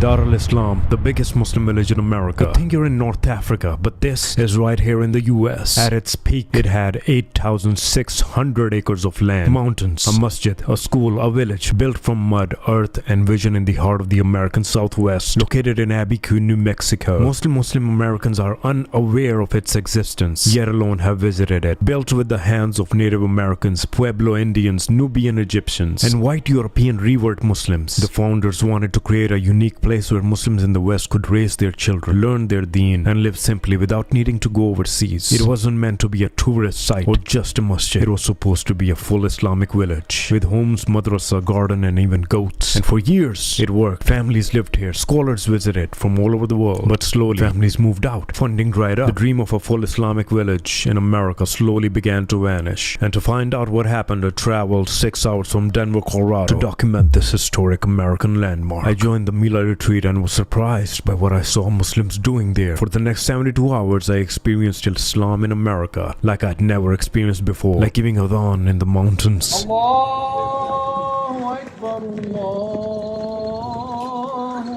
Dar al-Islam, the biggest Muslim village in America. You think you're in North Africa, but this is right here in the US. At its peak, it had 8,600 acres of land, mountains, a masjid, a school, a village built from mud, earth, and vision in the heart of the American Southwest, located in Abiquiu, New Mexico. Mostly Muslim Americans are unaware of its existence, yet alone have visited it. Built with the hands of Native Americans, Pueblo Indians, Nubian Egyptians, and white European revert Muslims, the founders wanted to create a unique place where Muslims in the West could raise their children, learn their deen, and live simply without needing to go overseas. It wasn't meant to be a tourist site or just a masjid. It was supposed to be a full Islamic village with homes, madrasa, garden, and even goats. And for years, it worked. Families lived here. Scholars visited from all over the world. But slowly, families moved out. Funding dried up. The dream of a full Islamic village in America slowly began to vanish. And to find out what happened, I traveled 6 hours from Denver, Colorado to document this historic American landmark. I joined the Mila retreat and was surprised by what I saw Muslims doing there. For the next 72 hours, I experienced Islam in America like I'd never experienced before, like giving adhan in the mountains. Allahu Akbar, Allahu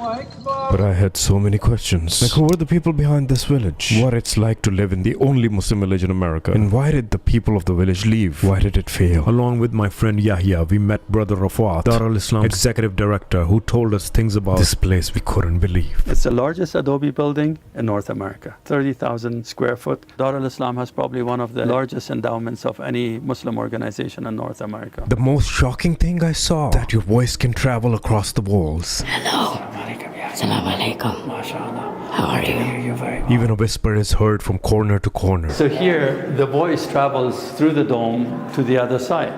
Akbar. But I had so many questions. Like, who were the people behind this village? What it's like to live in the only Muslim village in America? And why did the people of the village leave? Why did it fail? Along with my friend Yahya, we met Brother Rafat, Dar al-Islam executive director, who told us things about this place we couldn't believe. It's the largest adobe building in North America, 30,000 square foot. Dar al-Islam has probably one of the largest endowments of any Muslim organization in North America. The most shocking thing I saw, that your voice can travel across the walls. Hello. Assalamu alaikum. How are you? Even a whisper is heard from corner to corner. So here, the voice travels through the dome to the other side.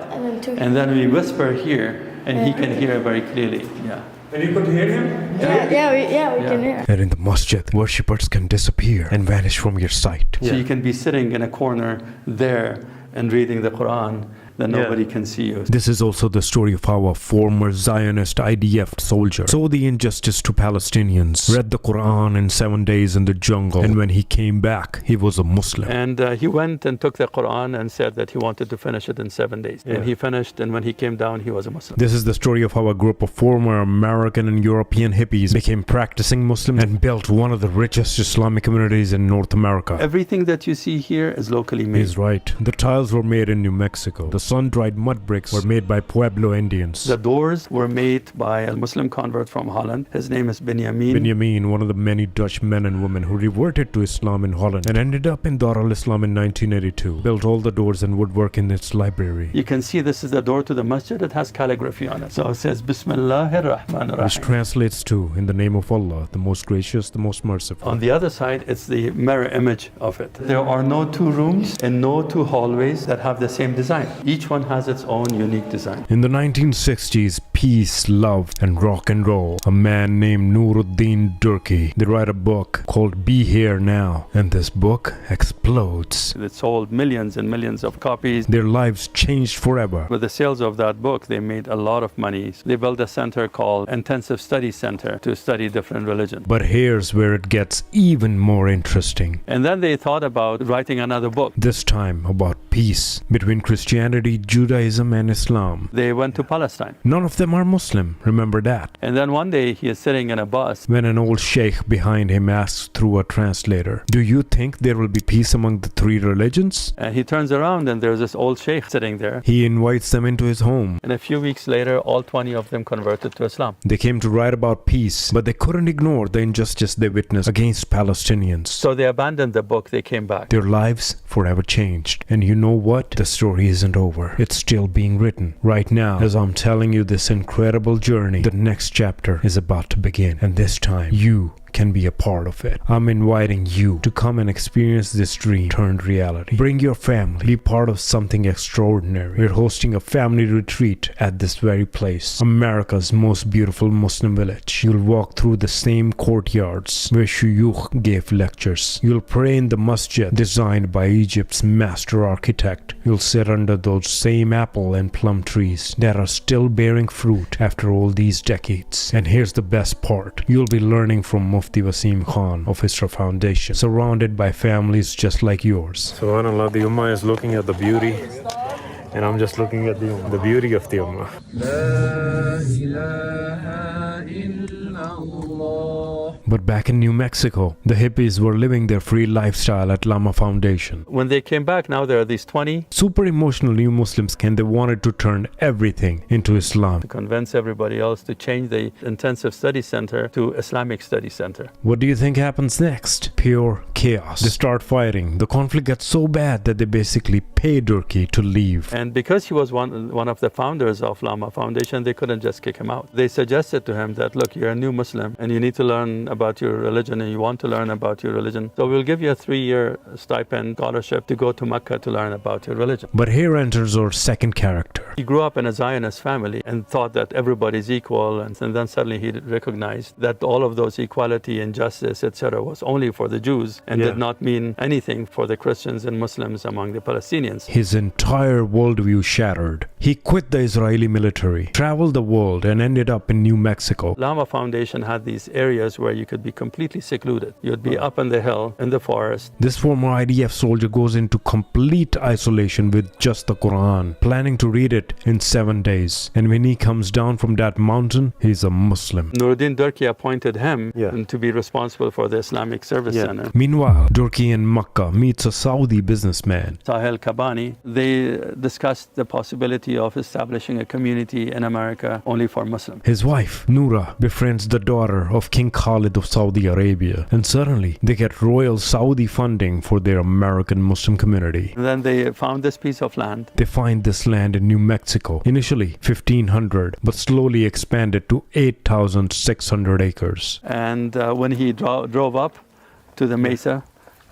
And then we whisper here, and he can hear very clearly. Yeah. And you could hear him? Yeah, we can hear. And in the masjid, worshippers can disappear and vanish from your sight. So you can be sitting in a corner there and reading the Quran, then nobody can see you. This is also the story of how a former Zionist IDF soldier saw the injustice to Palestinians, read the Quran in 7 days in the jungle, and when he came back, he was a Muslim. And he went and took the Quran and said that he wanted to finish it in 7 days. And he finished, and when he came down, he was a Muslim. This is the story of how a group of former American and European hippies became practicing Muslims and built one of the richest Islamic communities in North America. Everything that you see here is locally made. He's right. The tiles were made in New Mexico. The sun-dried mud bricks were made by Pueblo Indians. The doors were made by a Muslim convert from Holland. His name is Benjamin. Benjamin, one of the many Dutch men and women who reverted to Islam in Holland and ended up in Dar al-Islam in 1982, built all the doors and woodwork in its library. You can see this is the door to the masjid. It has calligraphy on it. So it says Bismillahir Rahmanir Rahim, which translates to, in the name of Allah, the most gracious, the most merciful. On the other side, it's the mirror image of it. There are no two rooms and no two hallways that have the same design. Each one has its own unique design. In the 1960s, peace, love, and rock and roll, a man named Nuruddin Durki, they write a book called Be Here Now, and this book explodes. It sold millions and millions of copies. Their lives changed forever. With the sales of that book, they made a lot of money. They built a center called Intensive Study Center to study different religions. But here's where it gets even more interesting. And then they thought about writing another book. This time about peace between Christianity, Judaism, and Islam. They went to Palestine. None of them are Muslim, remember that. And then one day he is sitting in a bus when an old sheikh behind him asks through a translator, "Do you think there will be peace among the three religions?" And he turns around and there's this old sheikh sitting there. He invites them into his home. And a few weeks later, all 20 of them converted to Islam. They came to write about peace, but they couldn't ignore the injustice they witnessed against Palestinians. So they abandoned the book, they came back. Their lives forever changed. And you know what? The story isn't over. It's still being written. Right now, as I'm telling you this incredible journey, the next chapter is about to begin. And this time, you can be a part of it. I'm inviting you to come and experience this dream turned reality. Bring your family. Be part of something extraordinary. We're hosting a family retreat at this very place, America's most beautiful Muslim village. You'll walk through the same courtyards where shuyukh gave lectures. You'll pray in the masjid designed by Egypt's master architect. You'll sit under those same apple and plum trees that are still bearing fruit after all these decades. And here's the best part. You'll be learning from Mufti Wasim Khan of Isra Foundation, surrounded by families just like yours. SubhanAllah, the Ummah is looking at the beauty, and I'm just looking at the beauty of the Ummah. La ilaha illallah. But back in New Mexico, the hippies were living their free lifestyle at Lama Foundation. When they came back, now there are these 20 Super emotional new Muslims, and they wanted to turn everything into Islam. to convince everybody else to change the intensive study center to Islamic study center. What do you think happens next? Pure chaos. They start fighting. The conflict gets so bad that they basically pay Durkee to leave. And because he was one of the founders of Lama Foundation, they couldn't just kick him out. They suggested to him that, look, you're a new Muslim and you need to learn about your religion and you want to learn about your religion. So we'll give you a 3-year stipend scholarship to go to Mecca to learn about your religion. But here enters our second character. He grew up in a Zionist family and thought that everybody's equal, and then suddenly he recognized that all of those equality and justice, etc., was only for the Jews and did not mean anything for the Christians and Muslims among the Palestinians. His entire worldview shattered. He quit the Israeli military, traveled the world, and ended up in New Mexico. Lama Foundation had these areas where you could be completely secluded. You'd be up in the hill, in the forest. This former IDF soldier goes into complete isolation with just the Quran, planning to read it in 7 days. And when he comes down from that mountain, he's a Muslim. Nuruddin Durkee appointed him to be responsible for the Islamic Service Center. Meanwhile, Durkee in Makkah meets a Saudi businessman. Sahel Kabani, they discussed the possibility of establishing a community in America only for Muslims. His wife, Noura, befriends the daughter of King Khalid of Saudi Arabia, and suddenly they get royal Saudi funding for their American Muslim community. And then they found this piece of land. They find this land in New Mexico, initially 1,500, but slowly expanded to 8,600 acres. And when he drove up to the mesa,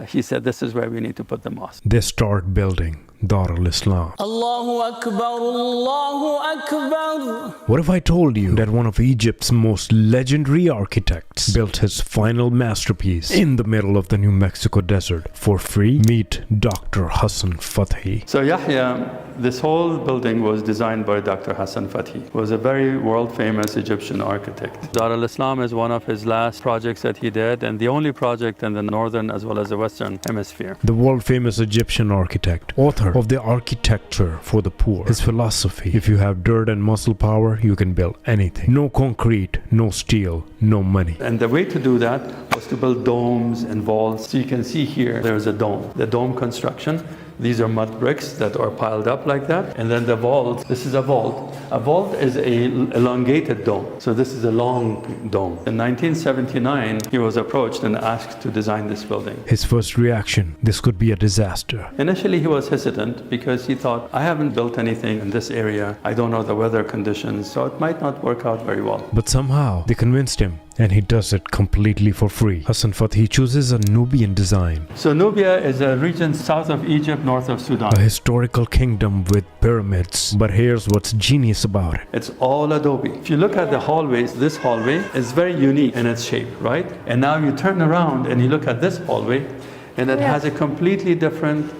he said, this is where we need to put the mosque. They start building Dar al-Islam. Allahu Akbar, Allahu Akbar. What if I told you that one of Egypt's most legendary architects built his final masterpiece in the middle of the New Mexico desert for free? Meet Dr. Hassan Fathi. So Yahya, this whole building was designed by Dr. Hassan Fathi. He was a very world-famous Egyptian architect. Dar al-Islam is one of his last projects that he did, and the only project in the northern as well as the western hemisphere. The world-famous Egyptian architect, author of the Architecture for the Poor. His philosophy: if you have dirt and muscle power, you can build anything. No concrete, no steel, no money. And the way to do that was to build domes and vaults. So you can see here, there's a dome. The dome construction, these are mud bricks that are piled up like that. And then the vault, this is a vault. A vault is an elongated dome. So this is a long dome. In 1979, he was approached and asked to design this building. His first reaction: this could be a disaster. Initially, he was hesitant because he thought, I haven't built anything in this area. I don't know the weather conditions, so it might not work out very well. But somehow they convinced him, and he does it completely for free. Hassan Fathi chooses a Nubian design. So Nubia is a region south of Egypt, north of Sudan. A historical kingdom with pyramids. But here's what's genius about it. It's all adobe. If you look at the hallways, this hallway is very unique in its shape, right? And now you turn around and you look at this hallway, and it has a completely different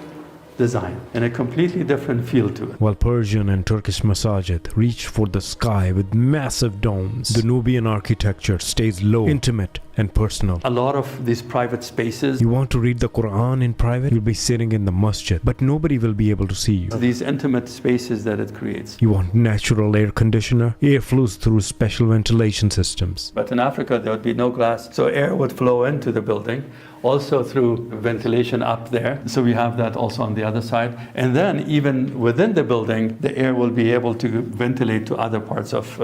design and a completely different feel to it. While Persian and Turkish masajid reach for the sky with massive domes, the Nubian architecture stays low, intimate, and personal. A lot of these private spaces. You want to read the Quran in private? You'll be sitting in the masjid, but nobody will be able to see you. These intimate spaces that it creates. You want natural air conditioner? Air flows through special ventilation systems. But in Africa, there would be no glass, so air would flow into the building, also through ventilation up there. So we have that also on the other side. And then even within the building, the air will be able to ventilate to other parts of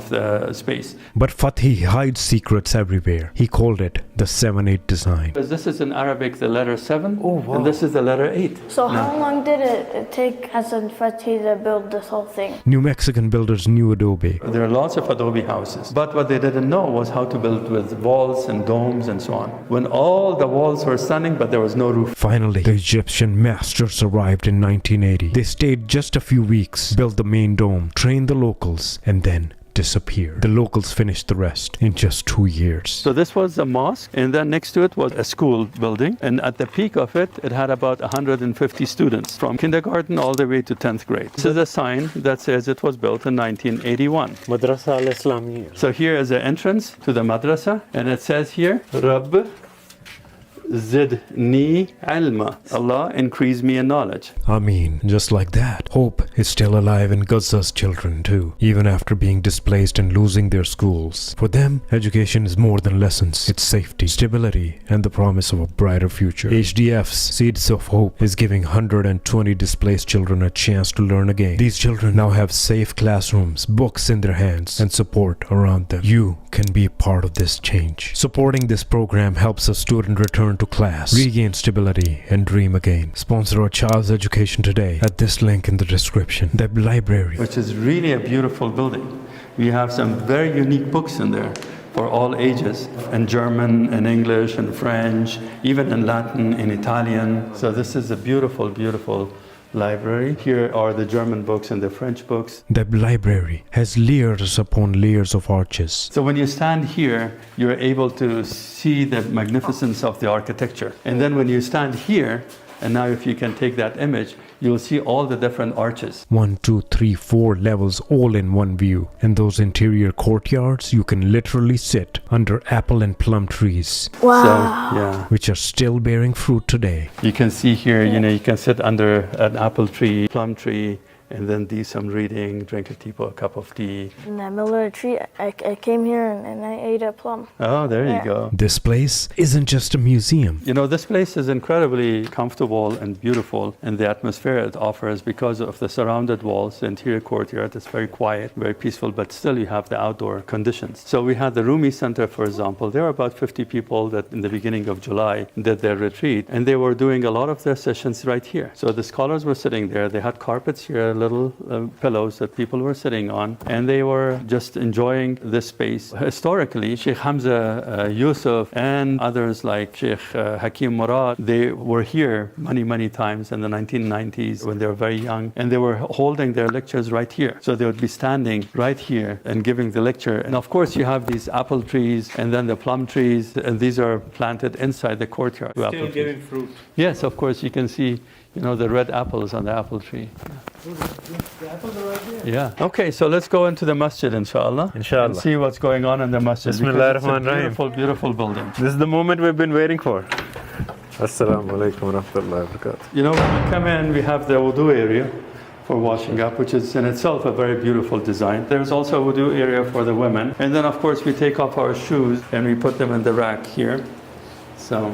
the space. But Fathi hides secrets everywhere. He called it the 7-8 design. Because this is in Arabic the letter 7, and this is the letter 8. So how long did it take Hassan Fathi to build this whole thing? New Mexican builders knew adobe. There are lots of adobe houses, but what they didn't know was how to build with walls and domes and so on. When all the walls were standing, but there was no roof. Finally, the Egyptian masters arrived in 1980. They stayed just a few weeks, built the main dome, trained the locals, and then disappeared. The locals finished the rest in just 2 years. So this was a mosque, and then next to it was a school building, and at the peak of it, it had about 150 students from kindergarten all the way to 10th grade. This is a sign that says it was built in 1981. Madrasa al-Islamiyya. So here is the entrance to the madrasa, and it says here, Rabb zidni ilma. Allah, increase me in knowledge. Ameen. Just like that, hope is still alive in Gaza's children too, even after being displaced and losing their schools. For them, education is more than lessons. It's safety, stability, and the promise of a brighter future. HDF's Seeds of Hope is giving 120 displaced children a chance to learn again. These children now have safe classrooms, books in their hands, and support around them. You can be part of this change. Supporting this program helps a student return to class, regain stability, and dream again. Sponsor a child's education today at this link in the description. The library, Which is really a beautiful building. We have some very unique books in there for all ages, in German, in English, in French, even in Latin, in Italian. So this is a beautiful, beautiful library. Here are the German books and the French books. the library has layers upon layers of arches. So when you stand here, you're able to see the magnificence of the architecture. And then when you stand here, and now if you can take that image, you'll see all the different arches. 1, 2, 3, 4 levels all in one view. In those interior courtyards, you can literally sit under apple and plum trees, Wow. So, yeah. which are still bearing fruit today. You can see here, you can sit under an apple tree, plum tree, and then do some reading, drink a cup of tea. In the middle of the tree, I came here and I ate a plum. Oh, there you Yeah. go. This place isn't just a museum. This place is incredibly comfortable and beautiful, and the atmosphere it offers because of the surrounded walls, the interior courtyard is very quiet, very peaceful, but still you have the outdoor conditions. So we had the Rumi Center, for example. There were about 50 people that in the beginning of July did their retreat, and they were doing a lot of their sessions right here. So the scholars were sitting there. They had carpets here, little pillows that people were sitting on, and they were just enjoying this space. Historically, Sheikh Hamza Yusuf and others like Sheikh Hakim Murad, they were here many, many times in the 1990s when they were very young, and they were holding their lectures right here. So they would be standing right here and giving the lecture. And of course, you have these apple trees and then the plum trees, and these are planted inside the courtyard. Still giving fruit. Yes, of course, you can see the red apples on the apple tree. The apples are right here. Yeah. Okay, so let's go into the masjid, inshallah. Inshallah. And see what's going on in the masjid. Bismillah because it's a ar-Rahman ar-Rahim. beautiful, beautiful building. This is the moment we've been waiting for. Assalamu alaikum wa rahmatullahi wa barakatuh. When we come in, we have the wudu area for washing up, which is in itself a very beautiful design. There's also a wudu area for the women. And then, of course, we take off our shoes and we put them in the rack here. So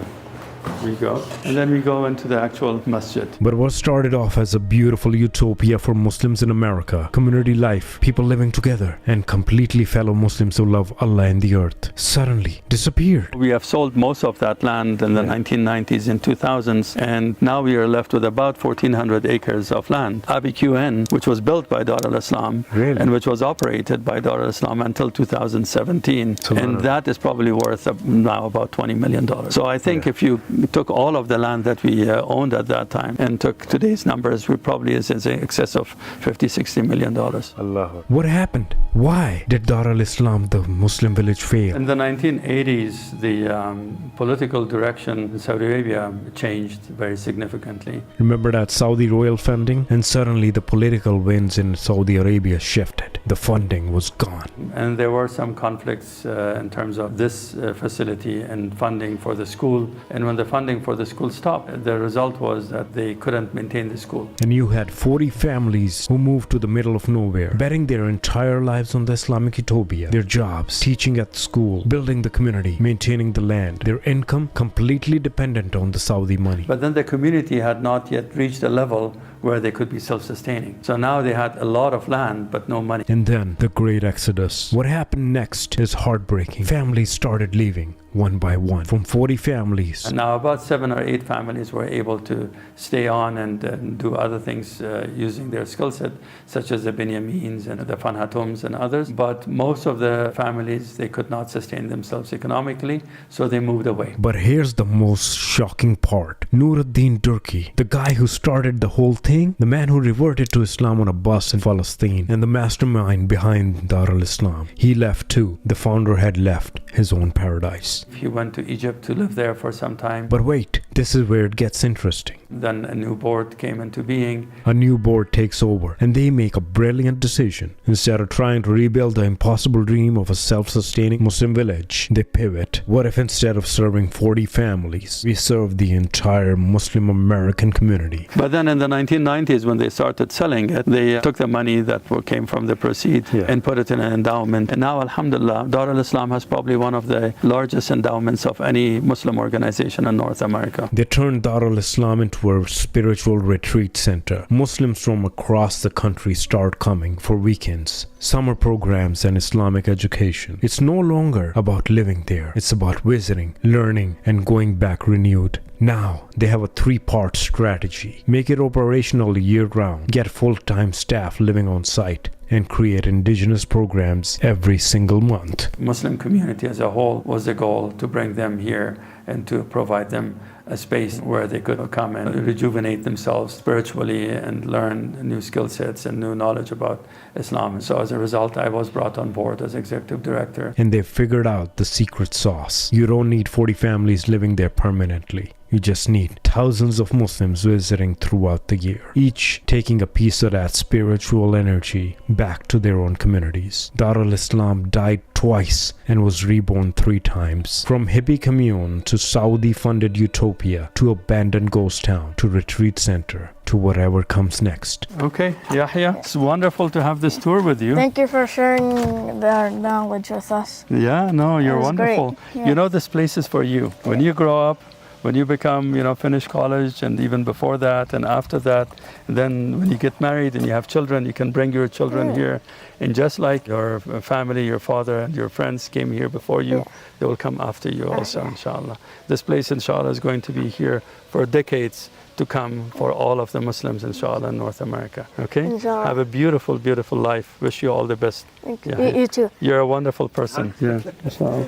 we go. And then we go into the actual masjid. But what started off as a beautiful utopia for Muslims in America, community life, people living together, and completely fellow Muslims who love Allah and the earth, suddenly disappeared. We have sold most of that land in the 1990s and 2000s, and now we are left with about 1,400 acres of land. ABQN, which was built by Dar al-Islam, Really? and which was operated by Dar al-Islam until 2017, and that is probably worth now about $20 million. So I think if you took all of the land that we owned at that time and took today's numbers, we probably is in excess of $50-60 million. Allah. What happened? Why did Dar al-Islam, the Muslim village, fail? In the 1980s, the political direction in Saudi Arabia changed very significantly. Remember that Saudi royal funding? And suddenly the political winds in Saudi Arabia shifted. The funding was gone. And there were some conflicts in terms of this facility and funding for the school. And when the funding for the school stopped, the result was that they couldn't maintain the school. And you had 40 families who moved to the middle of nowhere, betting their entire lives on the Islamic utopia, their jobs, teaching at school, building the community, maintaining the land, their income completely dependent on the Saudi money. But then the community had not yet reached a level where they could be self-sustaining. So now they had a lot of land, but no money. And then the great exodus. What happened next is heartbreaking. Families started leaving one by one, from 40 families. And now about 7 or 8 families were able to stay on and do other things using their skill set, such as the Benyamins and the Fanhatums and others. But most of the families, they could not sustain themselves economically, so they moved away. But here's the most shocking part. Nuruddin Durki, the guy who started the whole thing, the man who reverted to Islam on a bus in Palestine, and the mastermind behind Dar al-Islam, he left too. The founder had left his own paradise. He went to Egypt to live there for some time. But wait, This is where it gets interesting. Then a new board came into being. A new board takes over, and they make a brilliant decision. Instead of trying to rebuild the impossible dream of a self-sustaining Muslim village, they pivot. What if instead of serving 40 families, we serve the entire Muslim American community? But then in the 1990s, when they started selling it, they took the money that came from the proceeds and put it in an endowment. And now, alhamdulillah, Dar al-Islam has probably one of the largest endowments of any Muslim organization in North America. They turned Dar al-Islam into a spiritual retreat center. Muslims from across the country start coming for weekends, summer programs, and Islamic education. It's no longer about living there. It's about visiting, learning, and going back renewed. Now, they have a 3-part strategy. Make it operational year-round, get full-time staff living on site, and create indigenous programs every single month. Muslim community as a whole was the goal, to bring them here and to provide them a space where they could come and rejuvenate themselves spiritually and learn new skill sets and new knowledge about Islam. So as a result, I was brought on board as executive director. And they figured out the secret sauce. You don't need 40 families living there permanently. You just need thousands of Muslims visiting throughout the year, each taking a piece of that spiritual energy back to their own communities. Dar al-Islam died twice and was reborn 3 times. From hippie commune to Saudi-funded utopia to abandoned ghost town to retreat center to whatever comes next. Okay, Yahya, it's wonderful to have this tour with you. Thank you for sharing their knowledge with us. Yeah, no, you're was wonderful. great. Yeah. You know, this place is for you. When you grow up, when you become, finish college, and even before that and after that, and then when you get married and you have children, you can bring your children here. And just like your family, your father and your friends came here before you, they will come after you also, inshallah. This place, inshallah, is going to be here for decades to come for all of the Muslims, inshallah, in North America. Okay? Inshallah. Have a beautiful, beautiful life. Wish you all the best. Thank you. You too. You're a wonderful person. Yeah, inshallah.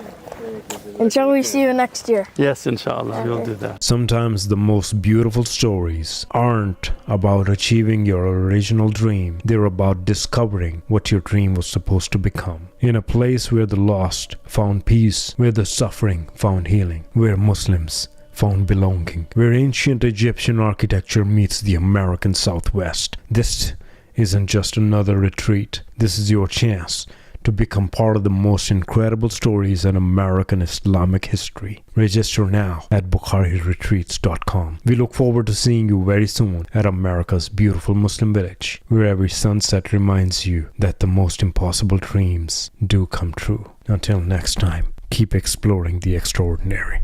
And shall we see you next year? Yes, inshallah, we'll do that. Sometimes the most beautiful stories aren't about achieving your original dream. They're about discovering what your dream was supposed to become. In a place where the lost found peace, where the suffering found healing, where Muslims found belonging, where ancient Egyptian architecture meets the American Southwest. This isn't just another retreat. This is your chance to become part of the most incredible stories in American Islamic history. Register now at BukhariRetreats.com. We look forward to seeing you very soon at America's beautiful Muslim village, where every sunset reminds you that the most impossible dreams do come true. Until next time, keep exploring the extraordinary.